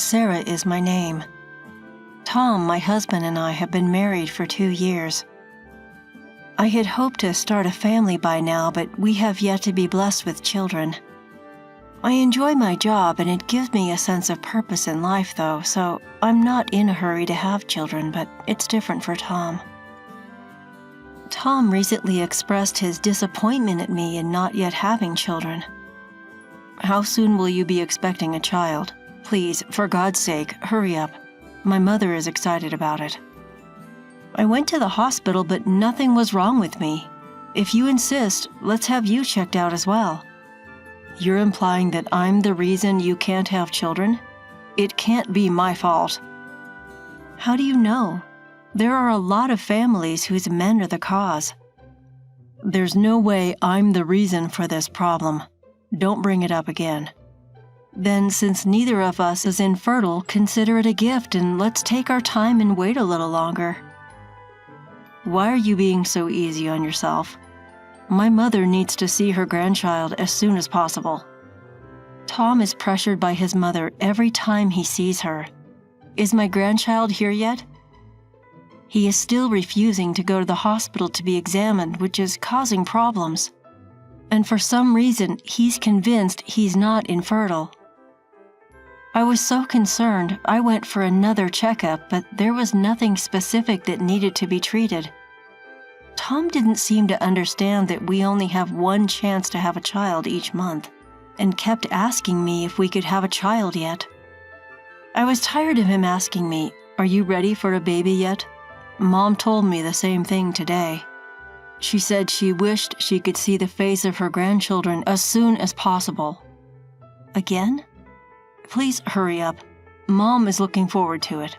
Sarah is my name. Tom, my husband, and I have been married for 2 years. I had hoped to start a family by now, but we have yet to be blessed with children. I enjoy my job and it gives me a sense of purpose in life though, so I'm not in a hurry to have children, but it's different for Tom. Tom recently expressed his disappointment at me in not yet having children. How soon will you be expecting a child? Please, for God's sake, hurry up. My mother is excited about it. I went to the hospital, but nothing was wrong with me. If you insist, let's have you checked out as well. You're implying that I'm the reason you can't have children? It can't be my fault. How do you know? There are a lot of families whose men are the cause. There's no way I'm the reason for this problem. Don't bring it up again. Then, since neither of us is infertile, consider it a gift and let's take our time and wait a little longer. Why are you being so easy on yourself? My mother needs to see her grandchild as soon as possible. Tom is pressured by his mother every time he sees her. Is my grandchild here yet? He is still refusing to go to the hospital to be examined, which is causing problems. And for some reason, he's convinced he's not infertile. I was so concerned, I went for another checkup, but there was nothing specific that needed to be treated. Tom didn't seem to understand that we only have one chance to have a child each month, and kept asking me if we could have a child yet. I was tired of him asking me, "Are you ready for a baby yet?" Mom told me the same thing today. She said she wished she could see the face of her grandchildren as soon as possible. Again? Please hurry up. Mom is looking forward to it.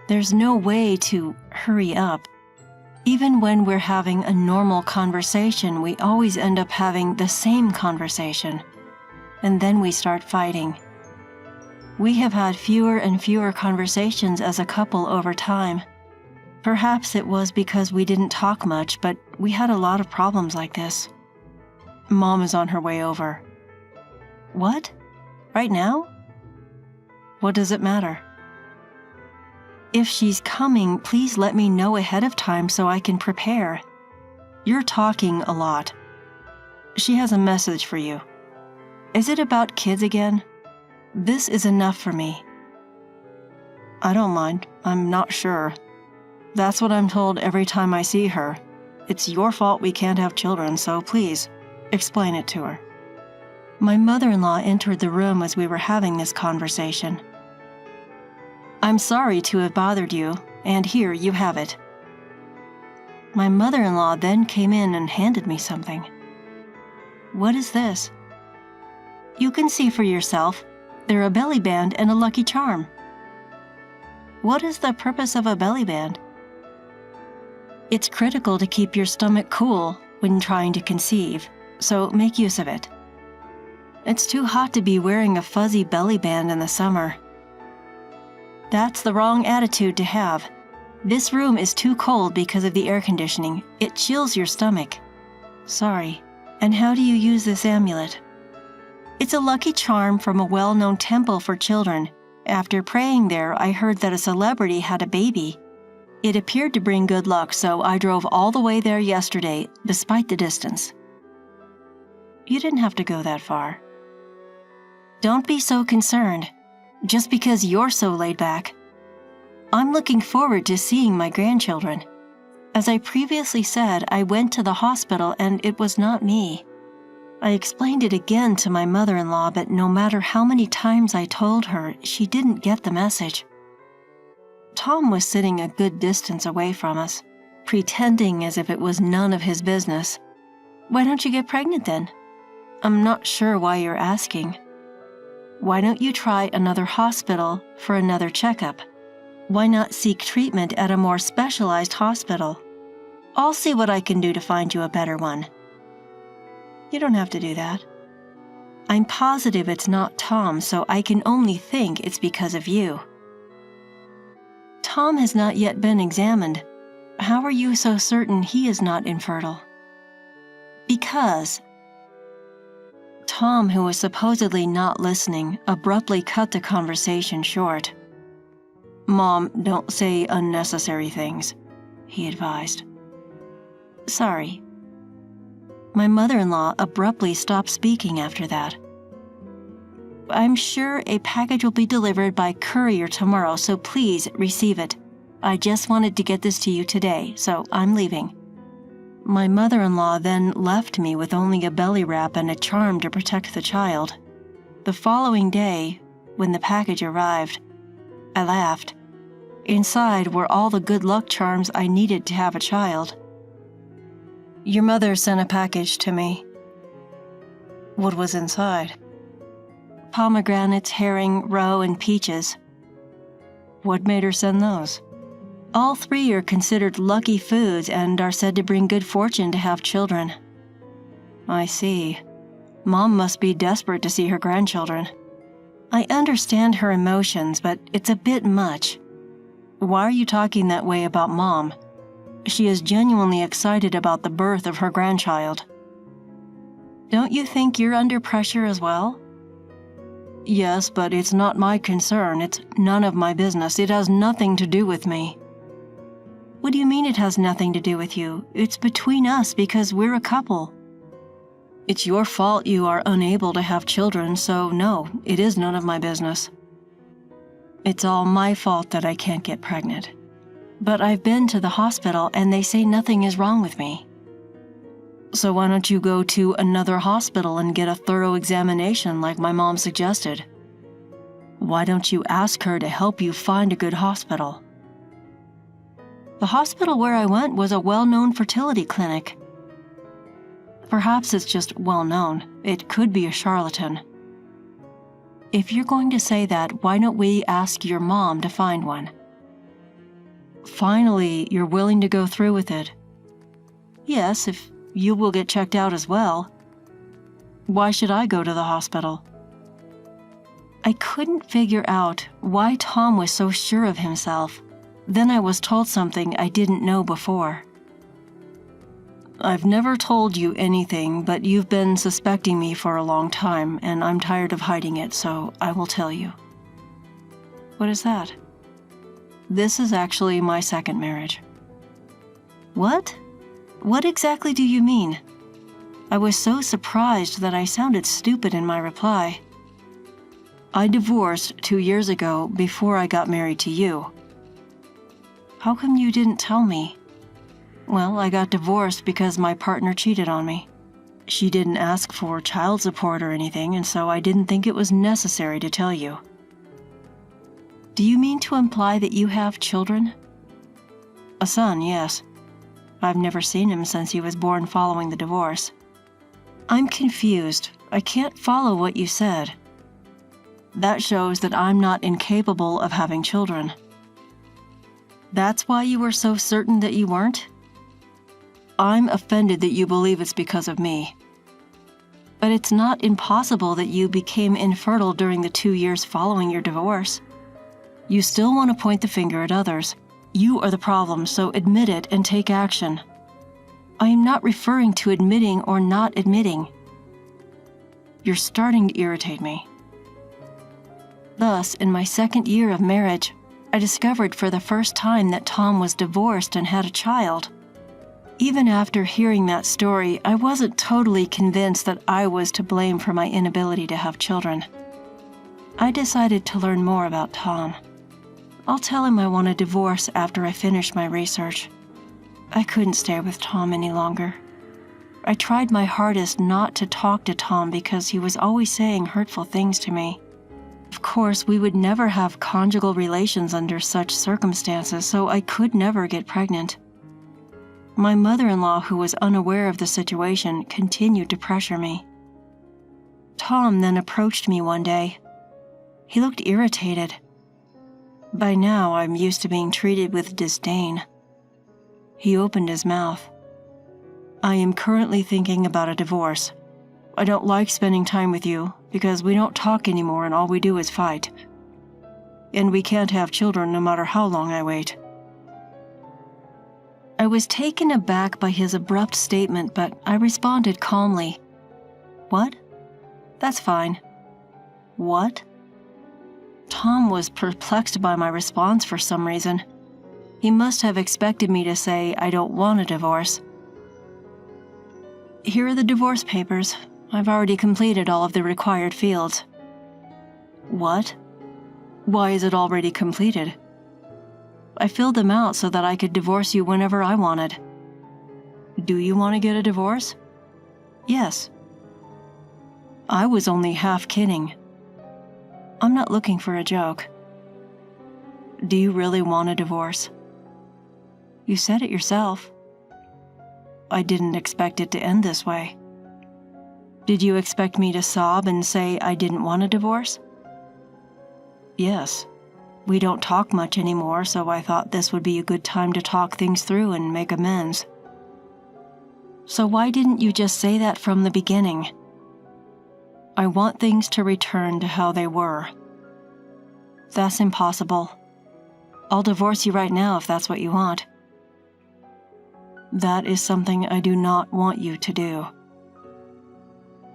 There's no way to hurry up. Even when we're having a normal conversation, we always end up having the same conversation. And then we start fighting. We have had fewer and fewer conversations as a couple over time. Perhaps it was because we didn't talk much, but we had a lot of problems like this. Mom is on her way over. What? Right now? What does it matter? If she's coming, please let me know ahead of time so I can prepare. You're talking a lot. She has a message for you. Is it about kids again? This is enough for me. I don't mind. I'm not sure. That's what I'm told every time I see her. It's your fault we can't have children, so please, explain it to her. My mother-in-law entered the room as we were having this conversation. I'm sorry to have bothered you, and here you have it. My mother-in-law then came in and handed me something. What is this? You can see for yourself. They're a belly band and a lucky charm. What is the purpose of a belly band? It's critical to keep your stomach cool when trying to conceive, so make use of it. It's too hot to be wearing a fuzzy belly band in the summer. That's the wrong attitude to have. This room is too cold because of the air conditioning. It chills your stomach. Sorry. And how do you use this amulet? It's a lucky charm from a well-known temple for children. After praying there, I heard that a celebrity had a baby. It appeared to bring good luck, so I drove all the way there yesterday, despite the distance. You didn't have to go that far. Don't be so concerned. Just because you're so laid back. I'm looking forward to seeing my grandchildren. As I previously said, I went to the hospital and it was not me. I explained it again to my mother-in-law, but no matter how many times I told her, she didn't get the message. Tom was sitting a good distance away from us, pretending as if it was none of his business. Why don't you get pregnant then? I'm not sure why you're asking. Why don't you try another hospital for another checkup? Why not seek treatment at a more specialized hospital? I'll see what I can do to find you a better one. You don't have to do that. I'm positive it's not Tom, so I can only think it's because of you. Tom has not yet been examined. How are you so certain he is not infertile? Because Tom, who was supposedly not listening, abruptly cut the conversation short. "Mom, don't say unnecessary things," he advised. "Sorry." My mother-in-law abruptly stopped speaking after that. "I'm sure a package will be delivered by courier tomorrow, so please receive it. I just wanted to get this to you today, so I'm leaving." My mother-in-law then left me with only a belly wrap and a charm to protect the child. The following day, when the package arrived, I laughed. Inside were all the good luck charms I needed to have a child. "Your mother sent a package to me." "What was inside?" "Pomegranates, herring, roe, and peaches." "What made her send those?" "All three are considered lucky foods and are said to bring good fortune to have children." "I see. Mom must be desperate to see her grandchildren." "I understand her emotions, but it's a bit much." "Why are you talking that way about Mom? She is genuinely excited about the birth of her grandchild." "Don't you think you're under pressure as well?" "Yes, but it's not my concern. It's none of my business. It has nothing to do with me." "What do you mean it has nothing to do with you? It's between us because we're a couple." "It's your fault you are unable to have children, so no, it is none of my business." "It's all my fault that I can't get pregnant. But I've been to the hospital and they say nothing is wrong with me." "So why don't you go to another hospital and get a thorough examination like my mom suggested? Why don't you ask her to help you find a good hospital?" "The hospital where I went was a well-known fertility clinic." "Perhaps it's just well-known. It could be a charlatan." "If you're going to say that, why don't we ask your mom to find one?" "Finally, you're willing to go through with it." "Yes, if you will get checked out as well." "Why should I go to the hospital?" I couldn't figure out why Tom was so sure of himself. Then I was told something I didn't know before. "I've never told you anything, but you've been suspecting me for a long time, and I'm tired of hiding it, so I will tell you." "What is that?" "This is actually my second marriage." "What? What exactly do you mean?" I was so surprised that I sounded stupid in my reply. "I divorced 2 years ago before I got married to you." "How come you didn't tell me?" "Well, I got divorced because my partner cheated on me. She didn't ask for child support or anything, and so I didn't think it was necessary to tell you." "Do you mean to imply that you have children?" "A son, yes. I've never seen him since he was born following the divorce." "I'm confused. I can't follow what you said." "That shows that I'm not incapable of having children." "That's why you were so certain that you weren't?" "I'm offended that you believe it's because of me." "But it's not impossible that you became infertile during the 2 years following your divorce." "You still want to point the finger at others. You are the problem, so admit it and take action." "I am not referring to admitting or not admitting." "You're starting to irritate me." Thus, in my second year of marriage, I discovered for the first time that Tom was divorced and had a child. Even after hearing that story, I wasn't totally convinced that I was to blame for my inability to have children. I decided to learn more about Tom. I'll tell him I want a divorce after I finish my research. I couldn't stay with Tom any longer. I tried my hardest not to talk to Tom because he was always saying hurtful things to me. Of course, we would never have conjugal relations under such circumstances, so I could never get pregnant. My mother-in-law, who was unaware of the situation, continued to pressure me. Tom then approached me one day. He looked irritated. By now, I'm used to being treated with disdain. He opened his mouth. "I am currently thinking about a divorce. I don't like spending time with you because we don't talk anymore and all we do is fight. And we can't have children no matter how long I wait." I was taken aback by his abrupt statement, but I responded calmly. "What? That's fine. What? Tom was perplexed by my response for some reason. He must have expected me to say I don't want a divorce. Here are the divorce papers. I've already completed all of the required fields. What? Why is it already completed? I filled them out so that I could divorce you whenever I wanted. Do you want to get a divorce? Yes. I was only half kidding. I'm not looking for a joke. Do you really want a divorce? You said it yourself. I didn't expect it to end this way. Did you expect me to sob and say I didn't want a divorce? Yes. We don't talk much anymore, so I thought this would be a good time to talk things through and make amends. So why didn't you just say that from the beginning? I want things to return to how they were. That's impossible. I'll divorce you right now if that's what you want. That is something I do not want you to do.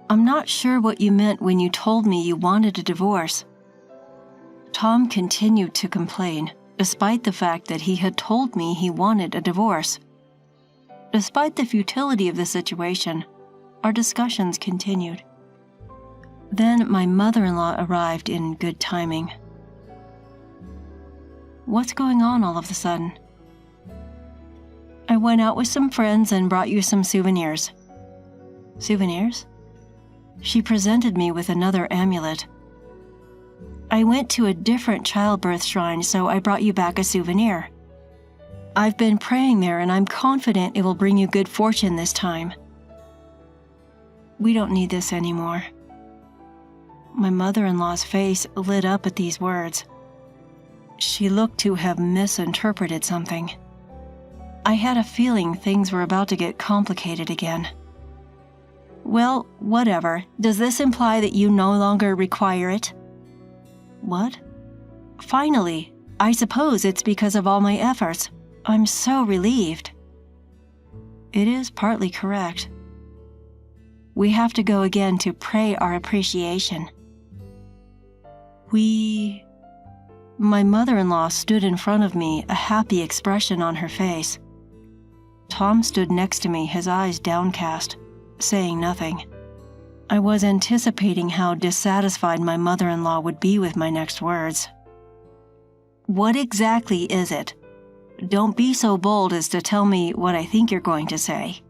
I'm not sure what you meant when you told me you wanted a divorce. Tom continued to complain, despite the fact that he had told me he wanted a divorce. Despite the futility of the situation, our discussions continued. Then my mother-in-law arrived in good timing. What's going on all of a sudden? I went out with some friends and brought you some souvenirs. Souvenirs? She presented me with another amulet. I went to a different childbirth shrine, so I brought you back a souvenir. I've been praying there, and I'm confident it will bring you good fortune this time. We don't need this anymore. My mother-in-law's face lit up at these words. She looked to have misinterpreted something. I had a feeling things were about to get complicated again. Well, whatever. Does this imply that you no longer require it? What? Finally, I suppose it's because of all my efforts. I'm so relieved. It is partly correct. We have to go again to pray our appreciation. My mother-in-law stood in front of me, a happy expression on her face. Tom stood next to me, his eyes downcast, saying nothing. I was anticipating how dissatisfied my mother-in-law would be with my next words. What exactly is it? Don't be so bold as to tell me what I think you're going to say.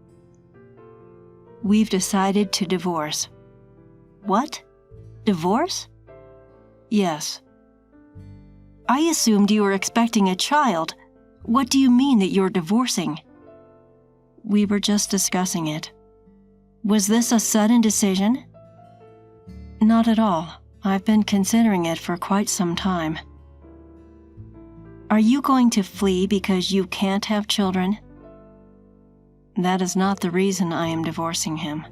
We've decided to divorce. What? Divorce? Yes. I assumed you were expecting a child. What do you mean that you're divorcing? We were just discussing it. Was this a sudden decision? Not at all. I've been considering it for quite some time. Are you going to flee because you can't have children? That is not the reason I am divorcing him.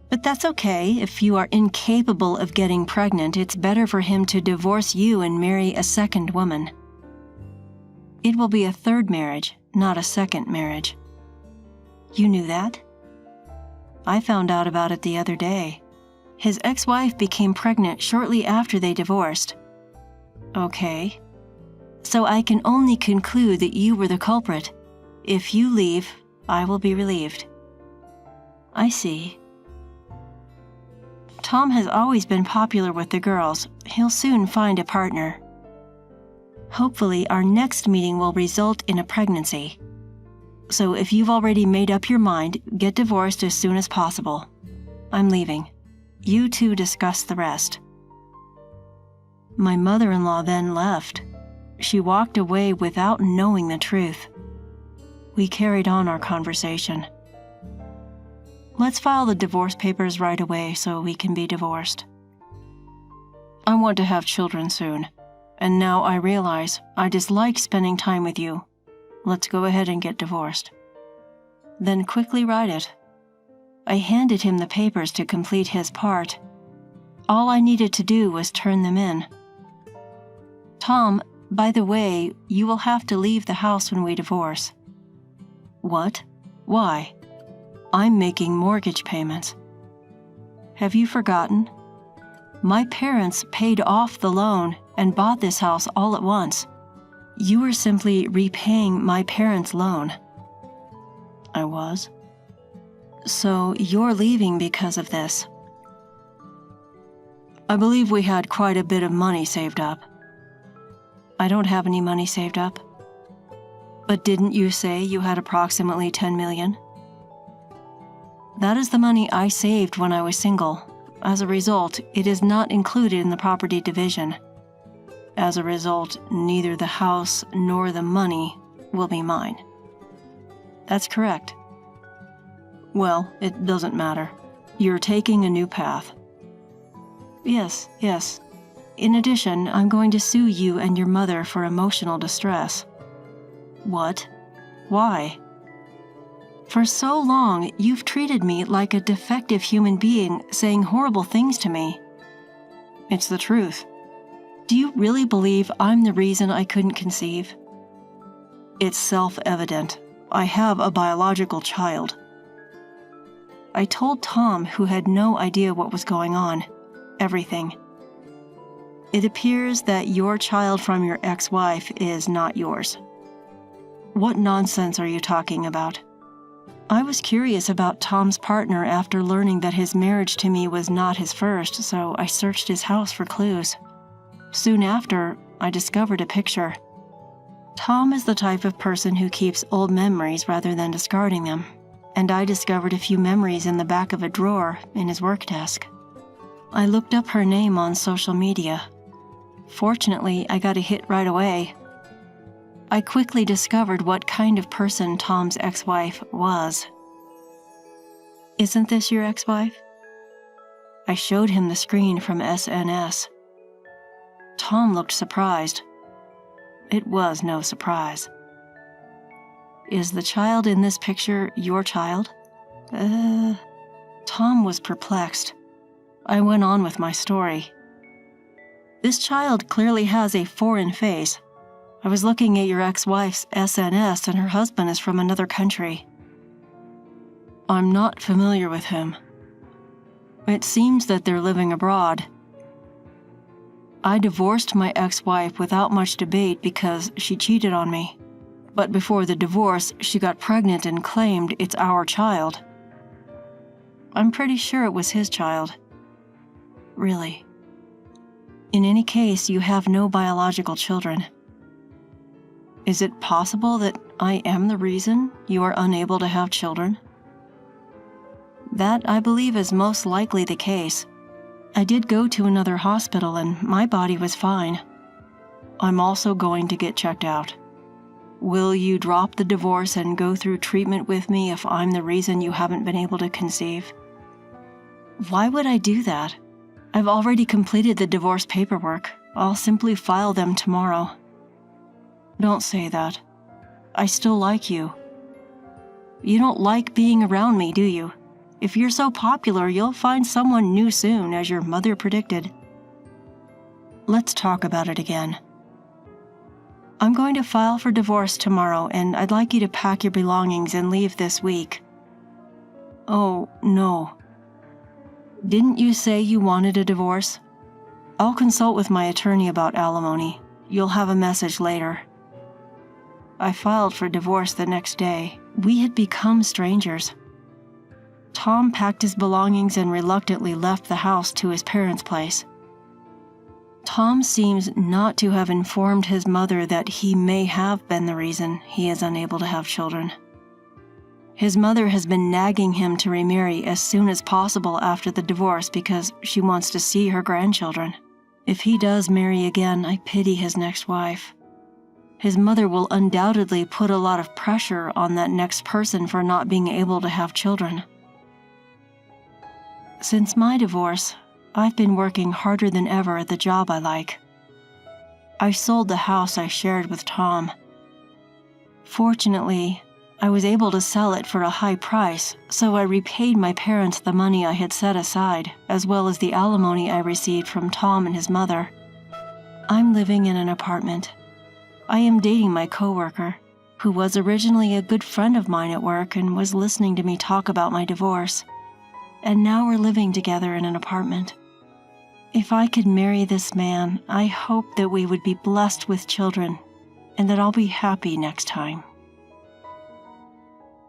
But that's okay. If you are incapable of getting pregnant, it's better for him to divorce you and marry a second woman. It will be a third marriage, not a second marriage. You knew that? I found out about it the other day. His ex-wife became pregnant shortly after they divorced. Okay. So I can only conclude that you were the culprit. If you leave, I will be relieved. I see. Tom has always been popular with the girls. He'll soon find a partner. Hopefully, our next meeting will result in a pregnancy. So if you've already made up your mind, get divorced as soon as possible. I'm leaving. You two discuss the rest. My mother-in-law then left. She walked away without knowing the truth. We carried on our conversation. Let's file the divorce papers right away so we can be divorced. I want to have children soon, and now I realize I dislike spending time with you. Let's go ahead and get divorced. Then quickly write it. I handed him the papers to complete his part. All I needed to do was turn them in. Tom, by the way, you will have to leave the house when we divorce. What? Why? I'm making mortgage payments. Have you forgotten? My parents paid off the loan and bought this house all at once. You were simply repaying my parents' loan. I was. So you're leaving because of this. I believe we had quite a bit of money saved up. I don't have any money saved up. But didn't you say you had approximately 10 million? That is the money I saved when I was single. As a result, it is not included in the property division. As a result, neither the house nor the money will be mine. That's correct. Well, it doesn't matter. You're taking a new path. Yes. In addition, I'm going to sue you and your mother for emotional distress. What? Why? For so long, you've treated me like a defective human being, saying horrible things to me. It's the truth. Do you really believe I'm the reason I couldn't conceive? It's self-evident. I have a biological child. I told Tom, who had no idea what was going on, everything. It appears that your child from your ex-wife is not yours. What nonsense are you talking about? I was curious about Tom's partner after learning that his marriage to me was not his first, so I searched his house for clues. Soon after, I discovered a picture. Tom is the type of person who keeps old memories rather than discarding them, and I discovered a few memories in the back of a drawer in his work desk. I looked up her name on social media. Fortunately, I got a hit right away. I quickly discovered what kind of person Tom's ex-wife was. Isn't this your ex-wife? I showed him the screen from SNS. Tom looked surprised. It was no surprise. Is the child in this picture your child? Tom was perplexed. I went on with my story. This child clearly has a foreign face. I was looking at your ex-wife's SNS and her husband is from another country. I'm not familiar with him. It seems that they're living abroad. I divorced my ex-wife without much debate because she cheated on me. But before the divorce, she got pregnant and claimed it's our child. I'm pretty sure it was his child. Really. In any case, you have no biological children. Is it possible that I am the reason you are unable to have children? That, I believe, is most likely the case. I did go to another hospital and my body was fine. I'm also going to get checked out. Will you drop the divorce and go through treatment with me if I'm the reason you haven't been able to conceive? Why would I do that? I've already completed the divorce paperwork. I'll simply file them tomorrow. Don't say that. I still like you. You don't like being around me, do you? If you're so popular, you'll find someone new soon, as your mother predicted. Let's talk about it again. I'm going to file for divorce tomorrow, and I'd like you to pack your belongings and leave this week. Oh, no. Didn't you say you wanted a divorce? I'll consult with my attorney about alimony. You'll have a message later. I filed for divorce the next day. We had become strangers. Tom packed his belongings and reluctantly left the house to his parents' place. Tom seems not to have informed his mother that he may have been the reason he is unable to have children. His mother has been nagging him to remarry as soon as possible after the divorce because she wants to see her grandchildren. If he does marry again, I pity his next wife. His mother will undoubtedly put a lot of pressure on that next person for not being able to have children. Since my divorce, I've been working harder than ever at the job I like. I sold the house I shared with Tom. Fortunately, I was able to sell it for a high price, so I repaid my parents the money I had set aside, as well as the alimony I received from Tom and his mother. I'm living in an apartment. I am dating my coworker, who was originally a good friend of mine at work and was listening to me talk about my divorce. and now we're living together in an apartment. If I could marry this man, I hope that we would be blessed with children and that I'll be happy next time.